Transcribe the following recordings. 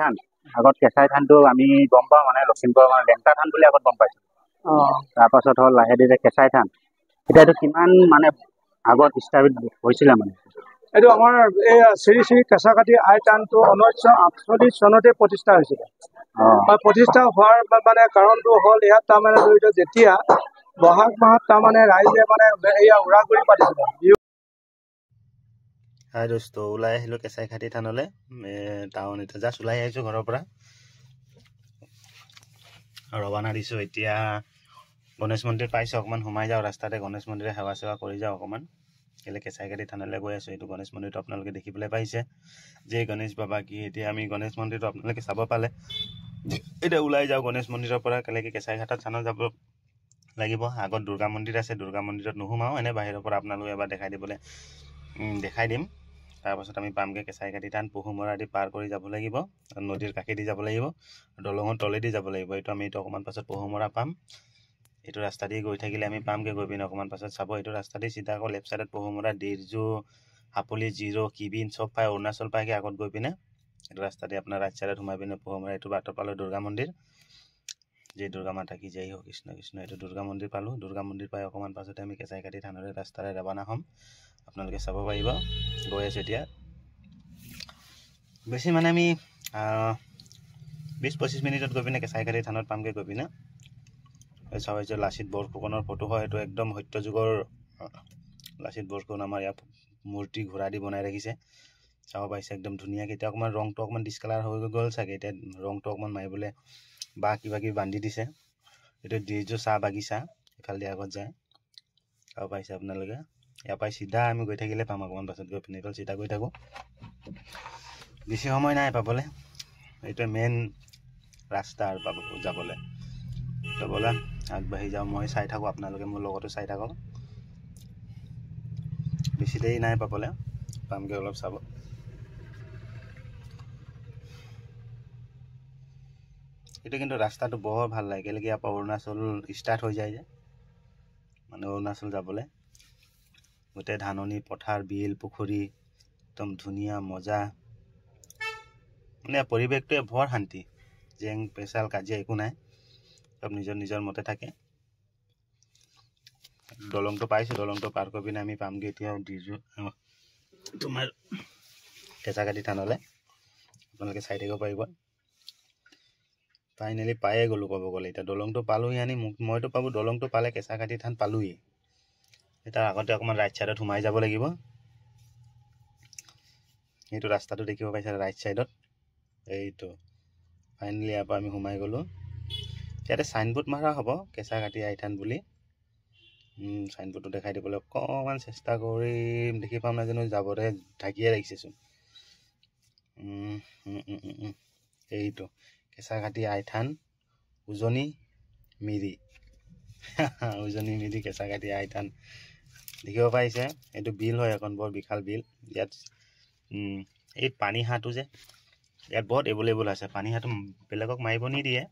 ধান আগত কেঁচাই ধানটো আমি গম পাওঁ মানে লখিমপুৰৰ মানে লেংটা ধান বুলি আগত গম পাইছোঁ। তাৰপাছত হ'ল লাহে ধীৰে কেঁচাই ধান। এতিয়া এইটো কিমান মানে আগত স্থাপিত হৈছিলে মানে এইটো আমাৰ এই শ্ৰী শ্ৰী কেঁচাকাটি আই থানটো 1948 চনতে প্ৰতিষ্ঠা হৈছিলে। প্ৰতিষ্ঠা হোৱাৰ মানে কাৰণটো হ'ল ইয়াত তাৰমানে ধৰি যেতিয়া বহাগ মাহত তাৰমানে ৰাইজে মানে এয়া উৰাগুৰি পাতিছিলে। হাই দোস্ত, ওলাই আহিলোঁ কেঁচাইখাতি থানলৈ টাউন। এতিয়া জাষ্ট ওলাই আহিছোঁ ঘৰৰ পৰা, ৰৱানা দিছোঁ। এতিয়া গণেশ মন্দিৰ পাইছোঁ, অকণমান সোমাই যাওঁ ৰাস্তাতে, গণেশ মন্দিৰে সেৱা চেৱা কৰি যাওঁ অকণমান। কেলৈ কেঁচাইখাতি থানলৈ গৈ আছোঁ। এইটো গণেশ মন্দিৰটো আপোনালোকে দেখিবলৈ পাইছে, যে গণেশ বাবা কি। এতিয়া আমি গণেশ মন্দিৰটো আপোনালোকে চাব পালে। এতিয়া ওলাই যাওঁ গণেশ মন্দিৰৰ পৰা, কেলেকৈ কেঁচাইখাতি থানত যাব লাগিব। আগত দুৰ্গা মন্দিৰ আছে, দুৰ্গা মন্দিৰত নোসোমাওঁ, এনে বাহিৰৰ পৰা আপোনালোকে এবাৰ দেখাই দিম। তাৰপাছত আমি পামগৈ কেঁচাইখাতি থান। পহুমৰা দি পাৰ কৰি যাব লাগিব, নদীৰ কাষেদি যাব লাগিব, দলঙৰ তলেদি যাব লাগিব। আমি অকণমান পাছত পহুমৰা পাম। এইটো ৰাস্তা দি গৈ থাকিলে আমি পামগৈ। গৈ পিনে অকণমান পাছত চাব, এইটো ৰাস্তা দি চিধা আকৌ লেফ্ট ছাইডত পহুমৰা, ডিৰজু, হাপলি, জিৰ', কিবিন চব পাই, অৰুণাচল পাইগৈ আগত গৈ পিনে। এইটো ৰাস্তা দি আপোনাৰ ৰাইট ছাইডত সোমাই পিনে পহুমৰা, এইটো বাটত পালোঁ দুৰ্গা মন্দিৰ। জয় দুৰ্গা মাতা কি জয় হওক, কৃষ্ণ কৃষ্ণ। এইটো দুৰ্গা মন্দিৰ পালোঁ। দুৰ্গা মন্দিৰ পাই অকণমান পাছতে আমি কেঁচাইখাতি থানলৈ ৰাস্তাৰে ৰাওনা হ'ম। আপোনালোকে চাব পাৰিব। গৈ আছোঁ এতিয়া। বেছি মানে আমি 20-25 মিনিটত গৈ পিনে কেঁচাইখাতি থানত পামগৈ। গৈ পিনে এই চাব যে লাচিত বৰফুকনৰ ফটো হয়, এইটো একদম সত্য যুগৰ লাচিত বৰফুকন আমাৰ ইয়াত মূৰ্তি ঘোঁৰা দি বনাই ৰাখিছে। চাব পাৰিছে একদম ধুনীয়াকৈ। এতিয়া অকণমান ৰংটো অকণমান ডিছকালাৰ হৈ গ'ল চাগে, এতিয়া ৰংটো অকণমান মাৰিবলৈ বা কিবা কিবি বান্ধি দিছে। এইটো ডিৰজু চাহ বাগিচা, ইফালেদি আগত যায়, চাব পাৰিছে আপোনালোকে। ইয়াৰ পৰাই চিধা আমি গৈ থাকিলে পাম। অকণমান পাছত গৈ পিনে চিধা গৈ থাকোঁ, বেছি সময় নাই পাবলৈ। এইটোৱে মেইন ৰাস্তা আৰু যাবলৈ। ব'লা আগবাঢ়ি যাওঁ, মই চাই থাকোঁ, আপোনালোকে মোৰ লগতো চাই থাকক। বেছি দেৰি নাই পাবলৈ, পামগৈ অলপ চাব। এইটো কিন্তু ৰাস্তাটো বৰ ভাল লাগে, কেলৈ ইয়াৰ পৰা অৰুণাচল ষ্টাৰ্ট হৈ যায় যে, মানে অৰুণাচল যাবলৈ। গোটেই ধাননি পথাৰ, বিল, পুখুৰী, একদম ধুনীয়া মজা। মানে পৰিৱেশটোৱে বৰ শান্তি, জেং পেচাল কাজিয়া একো নাই, চব নিজৰ নিজৰ মতে থাকে। দলংটো পাইছোঁ, দলংটো পাৰ কৰি পিনে আমি পামগৈ এতিয়া তোমাৰ কেঁচাইখাতি থানলৈ। আপোনালোকে চাই থাকিব পাৰিব। ফাইনেলি পায়ে গ'লোঁ ক'ব গ'লে। এতিয়া দলংটো পালোঁহি, মইতো পাবো দলংটো পালে কেঁচাইখাতি থান পালোঁহি। তাৰ আগতে অকণমান ৰাইট ছাইডত সোমাই যাব লাগিব। সেইটো ৰাস্তাটো দেখিব পাইছে ৰাইট ছাইডত, এইটো ফাইনেলি ইয়াৰ পৰা আমি সোমাই গ'লোঁ। ইয়াতে চাইনবোৰ্ড মাৰা হ'ব, কেঁচাইখাতি আই থান বুলি। চাইনবোৰ্ডটো দেখাই দিবলৈ অকণমান চেষ্টা কৰিম, দেখি পাম নাজানো, যাবতে ঢাকিয়ে ৰাখিছেচোন। এইটো কেঁচাইখাতি আই থান, উজনি মিৰি উজনি মিৰি কেঁচাইখাতি আই থান দেখিব পাৰিছে। এইটো বিল হয়, এখন বৰ বিশাল বিল। ইয়াত এই পানী হাঁহটো যে ইয়াত বহুত এভেইলেবল আছে। পানী হাঁহটো বেলেগক মাৰিব নিদিয়ে,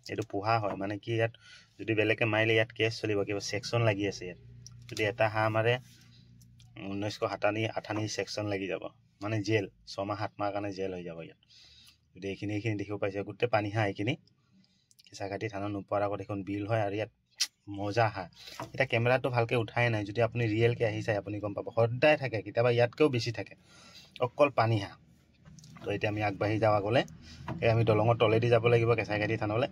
এইটো পোহা হয়। মানে কি, ইয়াত যদি বেলেগে মাৰিলে ইয়াত কেছ চলিব, কিবা ছেকশ্যন লাগি আছে ইয়াত। যদি এটা হাঁহ মাৰে 1998 ছেকশ্যন লাগি যাব, মানে জেল 6-7 মাহ কাৰণে জেল হৈ যাব ইয়াত। যদি এইখিনি দেখিব পাইছে, গোটেই পানী হাঁহ এইখিনি। কেঁচাইখাতি থানত নোপোৱাৰ আগত এখন বিল হয়, আৰু ইয়াত মজা হাঁহ। এতিয়া কেমেৰাটো ভালকৈ উঠাই নাই, যদি আপুনি ৰিয়েলকৈ আহি চাই আপুনি গম পাব, সদায় থাকে, কেতিয়াবা ইয়াতকৈও বেছি থাকে, অকল পানী হাঁহ। তো এতিয়া আমি আগবাঢ়ি যাওঁ আগলৈ। আমি দলঙৰ তলেদি যাব লাগিব কেঁচাইখাতি থানলৈ।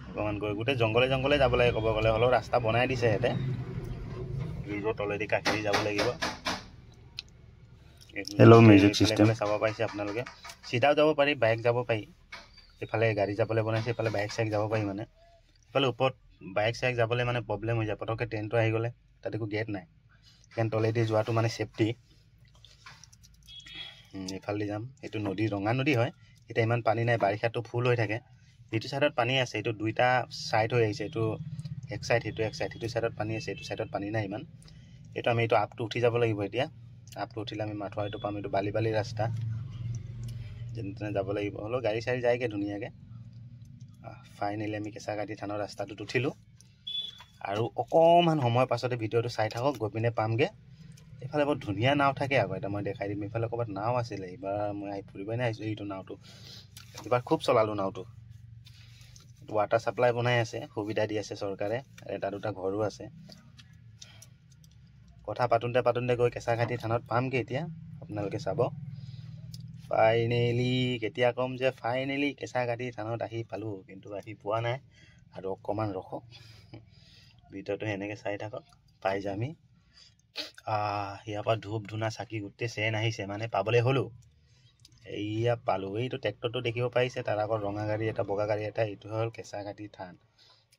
অকণমান গৈ গোটেই জংঘলে যাব লাগে ক'ব গ'লে, হ'লেও ৰাস্তা বনাই দিছে ইয়াতে। ব্ৰিজৰ তলেদি কাষেদি যাব লাগিব। হেল্ল' মিউজিক চিষ্টেম চাব পাৰিছে আপোনালোকে। চিধাও যাব পাৰি, বাইক যাব পাৰি। এইফালে গাড়ী যাবলৈ বনাইছে, এইফালে বাইক চাইক যাব পাৰি। মানে এইফালে ওপৰত বাইক চাইক যাবলৈ মানে প্ৰব্লেম হৈ যায়, পটককৈ ট্ৰেইনটো আহি গ'লে তাত একো গেট নাই, সেইকাৰণে তলেদি যোৱাটো মানে ছেফটি। এইফালেদি যাম, এইটো নদী, ৰঙা নদী হয়। এতিয়া ইমান পানী নাই, বাৰিষাটো ফুল হৈ থাকে। এইটো ছাইডত পানী আছে, এইটো দুইটা ছাইড হৈ আহিছে, এইটো এক ছাইড, সেইটো এক ছাইড। সেইটো ছাইডত পানী আছে, এইটো ছাইডত পানী নাই ইমান। আমি এইটো আপটো উঠি যাব লাগিব। এতিয়া আপটো উঠিলে আমি মাথোৱাৰিটো পাম। এইটো বালি ৰাস্তা, যেনে তেনে যাব লাগিব, হ'লেও গাড়ী চাড়ী যায়গৈ ধুনীয়াকৈ। ফাইনেলি আমি কেঁচাইখাতি থানৰ ৰাস্তাটোত উঠিলোঁ, আৰু অকণমান সময় পাছতে ভিডিঅ'টো চাই থাকক, গৈ পিনে পামগৈ এইফালে বৰ ধুনীয়া নাও থাকে আকৌ এটা মই দেখাই দিম এইফালে ক'ৰবাত নাও আছিলে এইবাৰ মই আহি ফুৰিবই আহিছোঁ এইটো নাওটো এইবাৰ খুব চলালোঁ নাওটো ৱাটাৰ ছাপ্লাই বনাই আছে সুবিধা দি আছে চৰকাৰে এটা দুটা ঘৰো আছে কথা পাতোঁতে পাতোঁতে গৈ কেঁচাঘাটি থানত পামগৈ এতিয়া আপোনালোকে চাব ফাইনেলি কেতিয়া ক'ম যে ফাইনেলি কেঁচাঘাটি থানত আহি পালোঁ কিন্তু আহি পোৱা নাই আৰু অকণমান ৰখক ভিডিঅ'টো এনেকৈ চাই থাকক পাই যামি ইয়াৰ পৰা ধূপ ধূনা চাকি গোটেই চেন আহিছে মানে পাবলৈ হ'লোঁ এইয়া পালোঁ এইটো ট্ৰেক্টৰটো দেখিব পাৰিছে তাৰ আগত ৰঙা গাড়ী এটা বগা গাড়ী এটা এইটো হ'ল কেঁচাঘাটি থান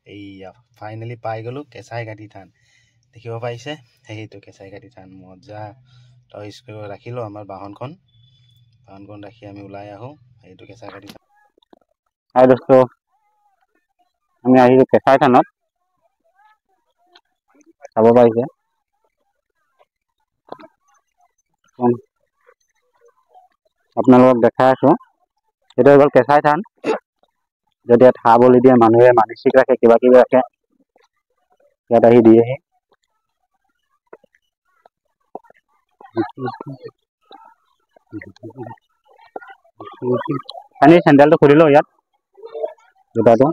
এইয়া ফাইনেলি পাই গ'লোঁ কেঁচাঘাটি থান দেখিব পাৰিছে সেইটো কেঁচাঘাটি থান মজা তই স্কুলত ৰাখিলোঁ আমাৰ বাহনখন ৰাখি আমি ওলাই আহোঁ সেইটো কেঁচাঘাটি থান হাই দোস্ত আমি আহিলোঁ কেঁচাই থানত চাব পাৰিছে আপোনালোকক দেখাই আছোঁ এইটো হৈ গ'ল কেঁচাই থান যদি ইয়াত হাঁহ বলি দিয়ে মানুহে মানসিক ৰাখে কিবা কিবি ৰাখে ইয়াত আহি দিয়েহি আমি চেণ্ডেলটো খুলি লওঁ ইয়াত জোতাটো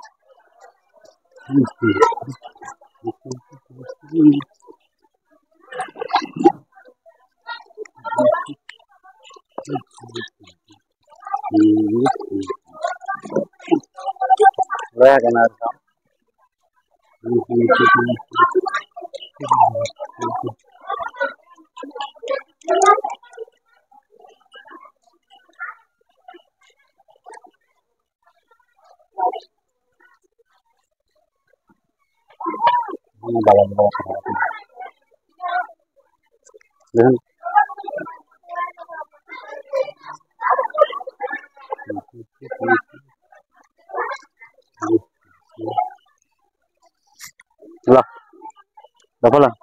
Dapat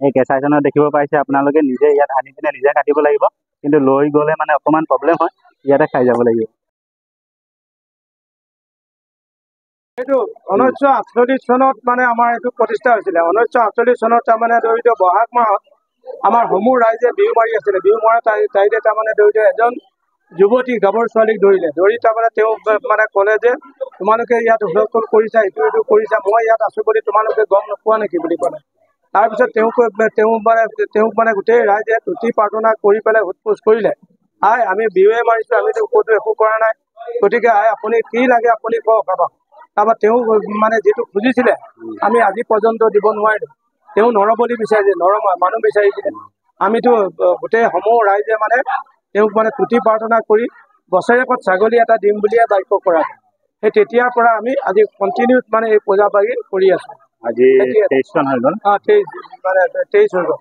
এই কেঁচাইখনত দেখিব পাৰিছে আপোনালোকে নিজে ইয়াত আনি পিনে নিজে কাটিব লাগিব কিন্তু লৈ গ'লে মানে অকণমান প্ৰব্লেম হয় ইয়াতে খাই যাব লাগিব এইটো 1948 চনত মানে আমাৰ এইটো প্ৰতিষ্ঠা হৈছিলে 1948 চনত তাৰমানে ধৰিতো বহাগ মাহত আমাৰ সমূহ ৰাইজে বিহু মাৰি আছিলে বিহু মৰা তাইতে তাৰমানে ধৰিতো এজন যুৱতী গাভৰু ছোৱালীক ধৰি তাৰমানে তেওঁ মানে ক'লে যে তোমালোকে ইয়াত হুলস্থুল কৰিছা এইটো কৰিছা মই ইয়াত আছো বুলি তোমালোকে গম নোপোৱা নেকি বুলি ক'লে তাৰপিছত তেওঁক মানে গোটেই ৰাইজে তুতি প্ৰাৰ্থনা কৰি পেলাই সোধ-পোছ কৰিলে আই আমি বিহুৱে মাৰিছোঁ আমিতো ক'তো একো কৰা নাই গতিকে আই আপুনি কি লাগে আপুনি কওক তাৰপৰা তেওঁ মানে যিটো খুজিছিলে আমি আজি পৰ্যন্ত দিব নোৱাৰিলোঁ তেওঁ নৰবলি বিচাৰিছে মানুহ বিচাৰিছিলে আমিতো গোটেই সমূহ ৰাইজে মানে তেওঁক মানে তুতি প্ৰাৰ্থনা কৰি বছৰেকত ছাগলী এটা দিম বুলিয়ে বাক্য কৰা সেই তেতিয়াৰ পৰা আমি আজি কণ্টিনিউ মানে এই পূজা বাগি কৰি আছো আজি 23 চন হৈ গ'ল 23 হৈ গ'ল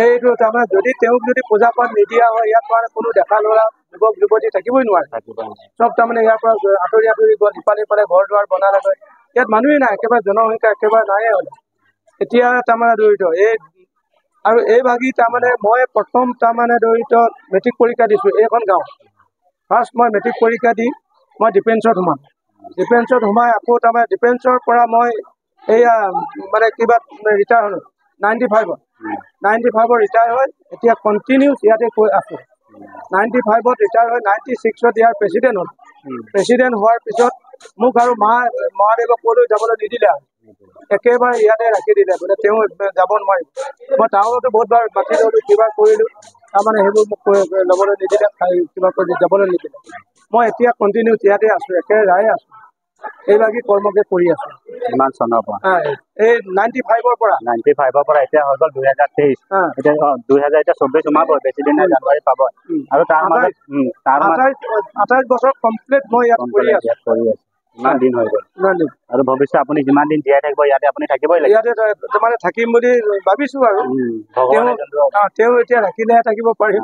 এইটো তাৰমানে যদি তেওঁক যদি পূজা পাঠ নিদিয়া হয় ইয়াত মানে কোনো দেখা ল'ৰা যুৱক যুৱতী থাকিবই নোৱাৰে চব তাৰমানে ইয়াৰ পৰা আঁতৰি গ'ল ইফালে ঘৰ দুৱাৰ বনালে গৈ ইয়াত মানুহেই নাই একেবাৰে জনসংখ্যা একেবাৰে নাইয়ে হ'ল এতিয়া তাৰমানে দৰিদ্ৰ আৰু এই ভাগি তাৰমানে মই প্ৰথম তাৰমানে দৰিদ্ৰ মেট্ৰিক পৰীক্ষা দিছোঁ এইখন গাঁও ফাৰ্ষ্ট মই মেট্ৰিক পৰীক্ষা দি মই ডিফেন্সত সোমাই আকৌ তাৰমানে ডিফেন্সৰ পৰা মই এয়া মানে কিবা ৰিটায়াৰ হ'লোঁ 95ত ৰিটায়াৰ হৈ এতিয়া কণ্টিনিউছ ইয়াতে কৈ আছোঁ 95ত ৰিটায়াৰ হৈ 96ত ইয়াৰ প্ৰেচিডেণ্ট হ'ল প্ৰেচিডেণ্ট হোৱাৰ পিছত মোক আৰু মহাদেৱক ক'লৈ যাবলৈ নিদিলে একেবাৰে ইয়াতে ৰাখি দিলে বোলে তেওঁ যাব নোৱাৰিম মই টাউনতো বহুতবাৰ মাতি ল'লোঁ কিবা কৰিলোঁ তাৰমানে সেইবোৰ মোক ল'বলৈ নিদিলে কিবা কৰি যাবলৈ নিদিলে মই এতিয়া কণ্টিনিউছ ইয়াতে আছোঁ একেৰাহে আছোঁ এইভাগি কৰ্মকে কৰি আছোঁ ইমান চনৰ পৰা এই 95ৰ পৰা এতিয়া হৈ গ'ল 2023 এতিয়া 2024 সোমাব বেছি দিন নাই জানুৱাৰী পাব আৰু তাৰ মাজত 28 বছৰ কমপ্লিট মই ইয়াত কৰি আছোঁ ইমান দিন হৈ গ'ল আৰু ভৱিষ্যত আপুনি যিমান দিন জীয়াই থাকিব ইয়াতে আপুনি থাকিবই লাগিব ইয়াতে মানে থাকিম বুলি ভাবিছোঁ আৰু তেওঁ এতিয়া ৰাখিলেহে থাকিব পাৰিম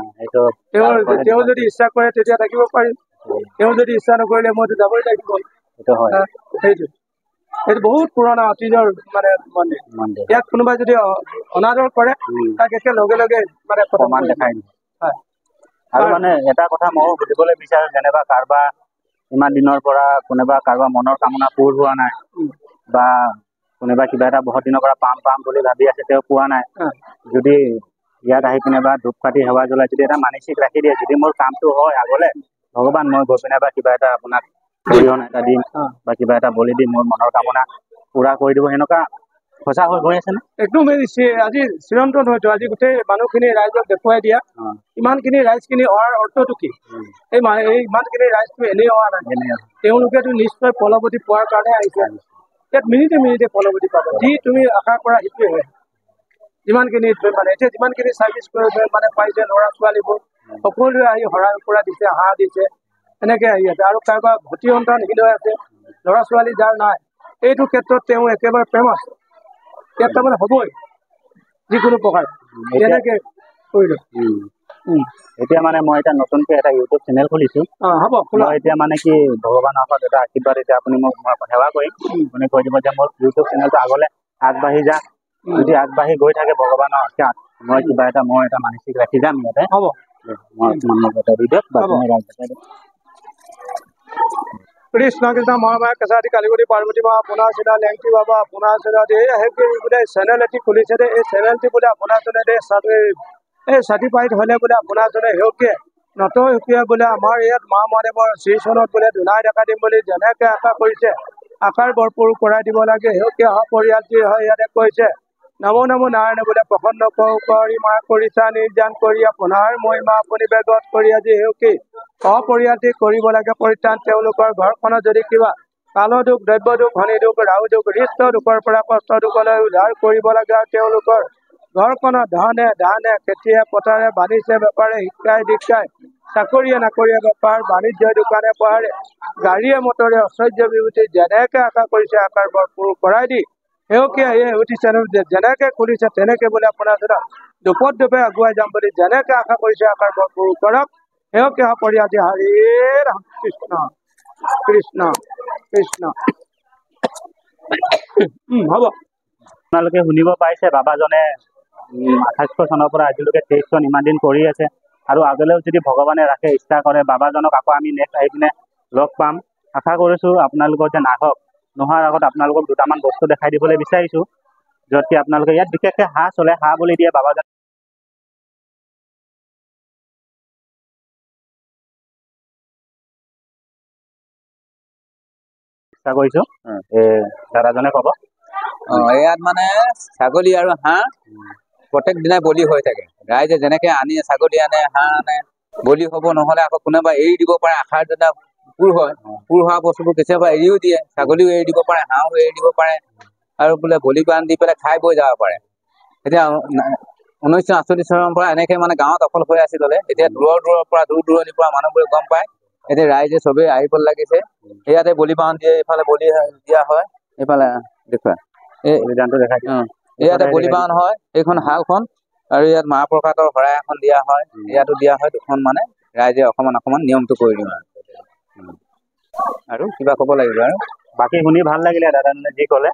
তেওঁ যদি ইচ্ছা কৰে তেতিয়া থাকিব পাৰিম তেওঁ যদি ইচ্ছা নকৰিলে মইতো যাবই লাগিব সেইটো বহুত পুৰণা অতীজৰ মানে মন্দিৰ ইয়াত কোনোবাই যদি অনাদৰ কৰে তাক একে লগে লগে মানে প্ৰমাণ দেখাই আৰু মানে এটা কথা ময়ো বুজিবলৈ বিচাৰোঁ যেনিবা কাৰোবাৰ ইমান দিনৰ পৰা কোনোবা কাৰোবাৰ মনৰ কামনা পূৰ হোৱা নাই বা কোনোবা কিবা এটা বহুত দিনৰ পৰা পাম বুলি ভাবি আছে তেওঁ পোৱা নাই যদি ইয়াত আহি পিনে বা ধূপকাঠি সেৱা জ্বলাই যদি এটা মানসিক ৰাখি দিয়ে যদি মোৰ কামটো হয় আগলে ভগৱান মই গৈ পিনে বা কিবা এটা আপোনাক অৰিহণা এটা দিম বা কিবা এটা বলি দিম মোৰ মনৰ কামনা পূৰা কৰি দিব সেনেকুৱা সঁচা হৈ আছে নে একদম আজি চিৰন্তন হয়তো আজি গোটেই মানুহখিনি ৰাইজক দেখুৱাই দিয়া ইমানখিনি ৰাইজখিনি অহাৰ অৰ্থটো কি এই ইমানখিনি ৰাইজটো এনেই অহা নাই তেওঁলোকেতো নিশ্চয় ফলৱতী পোৱাৰ কাৰণে আহিছে ইয়াত মিনিটে ফলৱতী পাব যি তুমি আশা কৰা সেইটোৱে হয় যিমানখিনি মানে এতিয়া যিমানখিনি ছাৰ্ভিচ মানে পাইছে ল'ৰা ছোৱালীবোৰ সকলোৱে আহি শৰাই পৰা দিছে হাঁহ দিছে এনেকে আহি আছে আৰু কাৰোবাৰ ভতি সন্তানহীন হৈ আছে ল'ৰা ছোৱালী যাৰ নাই এইটো ক্ষেত্ৰত তেওঁ একেবাৰে ফেমাছ ইয়াত তাৰমানে হ'বই যিকোনো প্ৰকাৰে এনেকে কৰিলোঁ এতিয়া মানে মই এটা নতুনকৈ এটা ইউটিউব চেনেল খুলিছোঁ হ'ব মই এতিয়া মানে কি ভগৱানৰ ওপৰত এটা আশীৰ্বাদ এতিয়া আপুনি মোক সেৱা কৰিম মানে কৈ দিব যে মোৰ ইউটিউব চেনেলটো আগলৈ আগবাঢ়ি যাক যদি আগবাঢ়ি গৈ থাকে ভগৱানৰ আশীৰ্বাদ মই কিবা এটা মানসিক ৰাখি যাম ইয়াতে হ'ব কৃষ্ণ কৃষ্ণ মহামায়া কেঁচাটি কালীগুৰি পাৰ্বতী মা আপোনাৰ চিনা লেংটি বাবা আপোনাৰ চিনা বোলে চেনেল এটি খুলিছে দে এই চেনেলটি বোলে আপোনাৰ জনে দে এই চাৰ্টিফাইড হ'লে বোলে আপোনাৰ জনে সেউকীয়ে নতসুকীয়া বোলে আমাৰ ইয়াত মা মহাদেৱৰ শ্ৰীচনত বোলে দুলাই দেখা দিম বুলি যেনেকে আশা কৰিছে আশাৰ ভৰপূৰ কৰাই দিব লাগে সেউকীয়া সপৰিয়ালটি হয় ইয়াতে কৈছে নমো নমো নাৰায়ণ বোলে প্ৰসন্ন কৰি মা কৰিছা নিৰ্যান কৰি আপোনাৰ মহিমা আপুনি বেগত কৰি আজি সেউকী সপৰিয়ালটি কৰিব লাগে পৰিত্ৰাণ তেওঁলোকৰ ঘৰখনত যদি কিবা কাল দুখ দ্ৰব্য দুখ ধনী দুখ ৰাহু দুখ হৃষ্ট দুখৰ পৰা কষ্ট দুখলৈ উদ্ধাৰ কৰিব লাগে আৰু তেওঁলোকৰ ঘৰখনত ধানে খেতিয়ে পথাৰে বান্ধিছে বেপাৰে শিক্ষাই দীক্ষাই চাকৰিয়ে নাকৰিয়ে বেপাৰ বাণিজ্য দোকানে পোহাৰে গাড়ীয়ে মটৰে ঐশ্বৰ্য বিভূতি যেনেকে আশা কৰিছে আশাৰ ভৰপূৰ কৰাই দি সেউকীয়া এই উঠিছে যেনেকে খুলিছে তেনেকে বোলে আপোনাৰ দুপে আগুৱাই যাম বুলি যেনেকে আশা কৰিছে আশাৰ ভৰপূৰ কৰক সেউকীয়া সপৰিয়ালটি হৰি ৰাম কৃষ্ণ কৃষ্ণ কৃষ্ণ হ'ব আপোনালোকে শুনিব পাইছে বাবাজনে 28 চনৰ পৰা আজিলৈকে 23 চন ইমান দিন কৰি আছে আৰু আগলৈও যদি ভগৱানে ৰাখে ইচ্ছা কৰে বাবাজনক আকৌ আমি নেক্সট আহি পিনে লগ পাম আশা কৰিছোঁ আপোনালোকৰ যে নাহক নোহোৱাৰ আগত আপোনালোকক দুটামান বস্তু দেখাই দিবলৈ বিচাৰিছোঁ য'ত কি আপোনালোকে ইয়াত বিশেষকৈ হাঁহ চলে হাঁহ বুলি দিয়ে বাবাজন চেষ্টা কৰিছোঁ দাদাজনে ক'ব ইয়াত মানে ছাগলী আৰু হাঁহ প্ৰত্যেক দিনাই বলি হৈ থাকে ৰাইজে যেনেকে আনি ছাগলী আনে হাঁহ আনে বলি হ'ব নহ'লে আকৌ কোনোবা এৰি দিব পাৰে আশাৰ যেতিয়া পুৰ হয় পুৰ হোৱা বস্তুবোৰ কেতিয়াবা এৰিও দিয়ে ছাগলীও এৰি দিব পাৰে হাঁহো এৰি দিব পাৰে আৰু বোলে বলি বান দি পেলাই খাই বৈ যাব পাৰে এতিয়া 1948 চনৰ পৰা এনেকে মানে গাঁৱত অকল হৈ আছিল। এতিয়া দূৰ দূৰণিৰ পৰা মানুহবোৰে গম পায়, এতিয়া ৰাইজে চবেই আহিব লাগিছে। ইয়াতে বলি পালন দিয়ে, এইফালে বলি দিয়া হয়, এইফালে দেখুৱা ইয়াতে বলি পালন হয়। এইখন শালখন আৰু ইয়াত মাহ প্ৰসাদৰ শৰাই এখন দিয়া হয়, ইয়াতো দিয়া হয় দুখন। মানে ৰাইজে অকমান নিয়মটো কৰি দিওঁ আৰু কিবা ক'ব লাগিব আৰু বাকী শুনি ভাল লাগিলে দাদা যি ক'লে।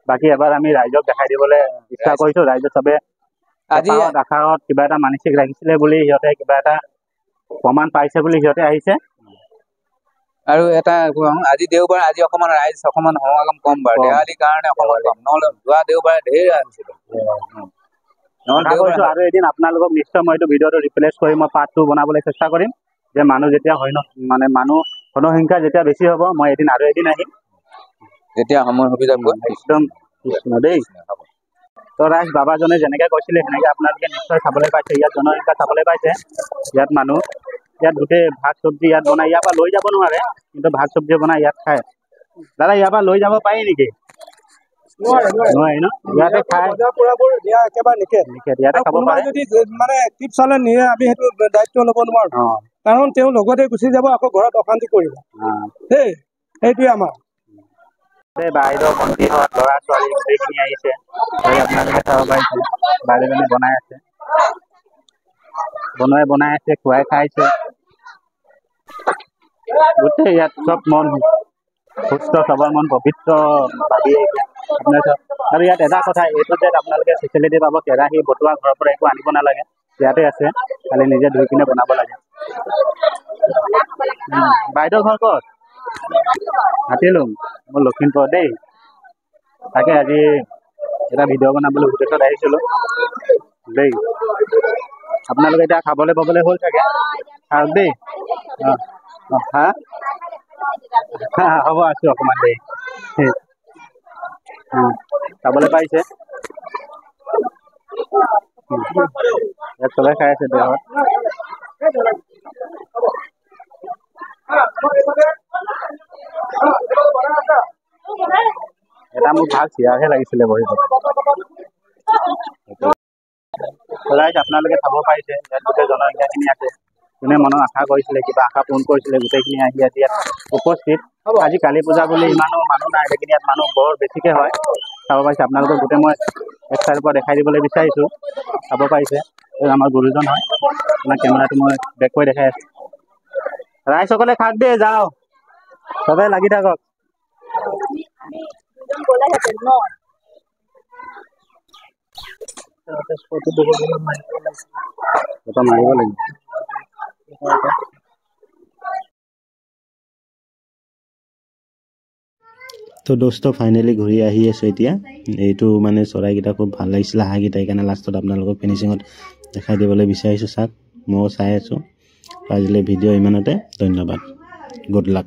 বাকী এবাৰ আমি ৰাইজক দেখাই দিবলৈ ইচ্ছা কৰিছো। ৰাইজে চবে আজি আশাত কিবা এটা মানসিক ৰাখিছিলে বুলি সিহঁতে কিবা এটা প্ৰমাণ পাইছে বুলি সিহঁতে আহিছে। আৰু এটা আজি দেওবাৰ, আজি অকমান ৰাইজ সমাগম কম বাৰু, দেৱালীৰ কাৰণে অকমান কম, নহ'লে যোৱা দেওবাৰে ধেৰ আহিছিল। আৰু এদিন আপোনালোকক নিশ্চয় মই এইটো ভিডিঅ'টো ৰিপ্লেচ কৰি মই পাৰ্ট 2 বনাবলৈ চেষ্টা কৰিম। যে মানুহ যেতিয়া মানুহ জনসংখ্যা যেতিয়া বেছি হ'ব, মই আৰু এদিন আহিম যেতিয়া সময় সুবিধা পোৱা। একদম দেই। তো ৰাইজ বাবাজনে যেনেকে কৈছিলে সেনেকে আপোনালোকে নিশ্চয় চাবলৈ পাইছে। ইয়াত জনসংখ্যা চাবলৈ পাইছে। ইয়াত মানুহ, ইয়াত গোটেই ভাত চব্জি ইয়াত বনাই, ইয়াৰ পৰা লৈ যাব নোৱাৰে, কিন্তু ভাত চব্জি বনাই ইয়াত খায়। দাদা ইয়াৰ পৰা লৈ যাব পাৰি নেকি? নোৱাৰি ন? ইয়াতে খাই একেবাৰে নিষেধ। ইয়াতে খাব পাৰে। যদি মানে টিপছালে নিয়ে আমি সেইটো দায়িত্ব ল'ব নোৱাৰো, কাৰণ তেওঁ লগতে গুচি যাব, আকৌ ঘৰত অশান্তি কৰিব দেই। সেইটোৱে আমাৰ বাইদেউ ভণ্টিহঁত ল'ৰা ছোৱালী গোটেইখিনি আহিছে। আপোনালোকে চাব পাৰিছে বাইদেউজনী বনাই আছে, বনাই আছে, খুৱাই খাইছে। গোটেই ইয়াত চব মন সুস্থ সবল, মন পবিত্ৰ ভাবি আহিছে আপোনালোকে। আৰু ইয়াত এটা কথা, এইটো যে আপোনালোকে ফেচিলিটি পাব, কেৰাহী বটোৱা ঘৰৰ পৰা একো আনিব নালাগে, ইয়াতে আছে, খালি নিজে ধুই কিনে বনাব লাগে। বাইদেউ ঘৰ ক'ত? হাতীলুং, মোৰ লখিমপুৰ দেই। তাকে আজি এটা ভিডিঅ' বনাবলৈ উদ্দেশ্যত আহিছিলোঁ দেই। আপোনালোকে এতিয়া খাবলৈ পাবলৈ হ'ল চাগে, খাওক দেই। হ'ব, আছোঁ অকণমান দেৰি। খাবলৈ পাইছে, ইয়াত চবে খাই আছে দেহত। এটা মোক ভাল চিয়াৰহে লাগিছিলে বহি ৰাইজ। আপোনালোকে চাব পাৰিছে ইয়াত গোটেই জনসংখ্যাখিনি আছে। যোনে মনৰ আশা কৰিছিলে, কিবা আশা পূৰণ কৰিছিলে, গোটেইখিনি আহি ইয়াত উপস্থিত। আজি কালী পূজা বুলি ইমানো মানুহ নাই, লেকিন ইয়াত মানুহ বৰ বেছিকে হয়। চাব পাৰিছে আপোনালোকক গোটেই মই এক চাইডৰ পৰা দেখাই দিবলৈ বিচাৰিছোঁ। চাব পাৰিছে আমাৰ গুৰুজন হয়। আপোনাৰ কেমেৰাটো মই বেক কৰি দেখাই আছোঁ। ৰাইজসকলে খাক দেই, যাওঁ চবে লাগি থাকক। মাৰিব লাগিব। তো দোস্ত ফাইনেলি ঘূৰি আহি আছোঁ এতিয়া। এইটো মানে চৰাইকেইটা খুব ভাল লাগিছিলে, হাঁহকেইটা, সেইকাৰণে লাষ্টত আপোনালোকক ফিনিচিঙত দেখাই দিবলৈ বিচাৰিছোঁ। চাওক, ময়ো চাই আছোঁ। আজিলৈ ভিডিঅ' ইমানতে, ধন্যবাদ, গুড লাক।